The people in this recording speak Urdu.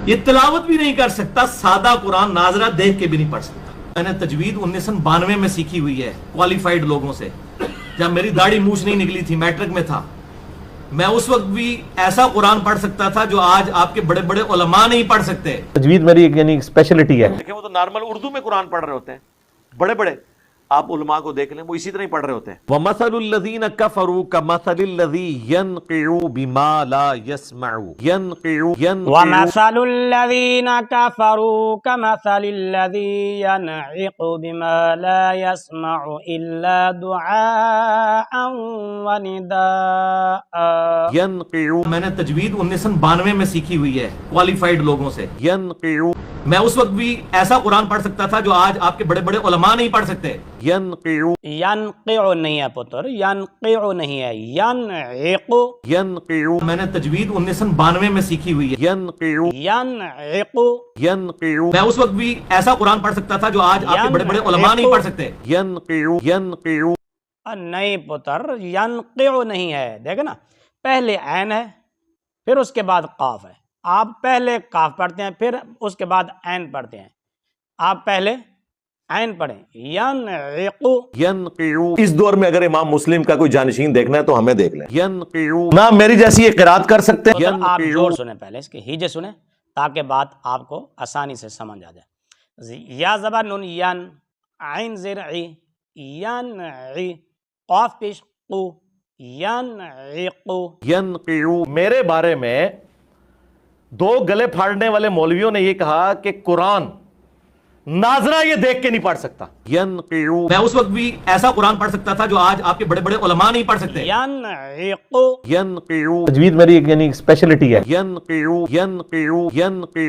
یہ تلاوت بھی نہیں کر سکتا، سادہ قرآن ناظرہ دیکھ کے بھی نہیں پڑھ سکتا۔ میں نے تجوید 1992 میں سیکھی ہوئی ہے کوالیفائڈ لوگوں سے، جب میری داڑھی مونچھ نہیں نکلی تھی، میٹرک میں تھا۔ میں اس وقت بھی ایسا قرآن پڑھ سکتا تھا جو آج آپ کے بڑے بڑے علماء نہیں پڑھ سکتے۔ تجوید میری ایک یعنی اسپیشلٹی ہے۔ دیکھیں وہ تو نارمل اردو میں قرآن پڑھ رہے ہوتے ہیں، بڑے بڑے آپ علماء کو دیکھ لیں وہ اسی طرح ہی پڑھ رہے ہوتے ہیں۔ وَمَثَلُ الَّذِينَ كَفَرُوا كَمَثَلِ الَّذِي يَنْقِعُ بِمَا لَا يَسْمَعُ وَمَثَلُ الَّذِينَ كَفَرُوا كَمَثَلِ الَّذِي يَنْعِقُ بِمَا لَا يَسْمَعُ إِلَّا دُعَاءً وَنِدَاءً يَنْقِعُ میں نے تجوید 1992 میں سیکھی ہوئی ہے کوالیفائڈ لوگوں سے۔ يَنْقِعُ میں اس وقت بھی ایسا قرآن پڑھ سکتا تھا جو آج آپ کے بڑے بڑے علماء نہیں پڑھ سکتے۔ يَنْقِعُ ینقع نہیں ہے پتر، ینقع نہیں ہے، ینعق يَنْقِعُ میں نے تجوید 1992 میں سیکھی ہوئی ہے۔ يَنْقِعُ ینعق يَنْقِعُ میں اس وقت بھی ایسا قرآن پڑھ سکتا تھا جو آج آپ کے بڑے بڑے علماء نہیں پڑھ سکتے۔ يَنْقِعُ يَنْقِعُ نہیں پتر، ینقع نہیں ہے، دیکھیں نا، پہلے عین ہے پھر اس کے بعد قاف ہے۔ آپ پہلے قاف پڑھتے ہیں پھر اس کے بعد عین پڑھتے ہیں، آپ پہلے عین پڑھیں، ینعق۔ يَنْقِعُ اس دور میں اگر امام مسلم کا کوئی جانشین دیکھنا ہے تو ہمیں دیکھ لیں، يَنْقِعُ نہ میری جیسی ایک قرات کر سکتے ہیں۔ پتر آپ جوڑ سنیں، پہلے اس کے ہیجے سنیں تاکہ بات آپ کو آسانی سے سمجھ آ جائے۔ یا زبر نون ین، عین زیر عی، ینعی، قاف پیش قو، ینعق۔ يَنْقِعُ میرے بارے میں دو گلے پھاڑنے والے مولویوں نے یہ کہا کہ قرآن ناظرہ یہ دیکھ کے نہیں پڑھ سکتا۔ يَنْقِعُ میں اس وقت بھی ایسا قرآن پڑھ سکتا تھا جو آج آپ کے بڑے بڑے علماء نہیں پڑھ سکتے۔ ینعق يَنْقِعُ تجوید میری ایک یعنی اسپیشلٹی ہے۔ يَنْقِعُ يَنْقِعُ يَنْقِعُ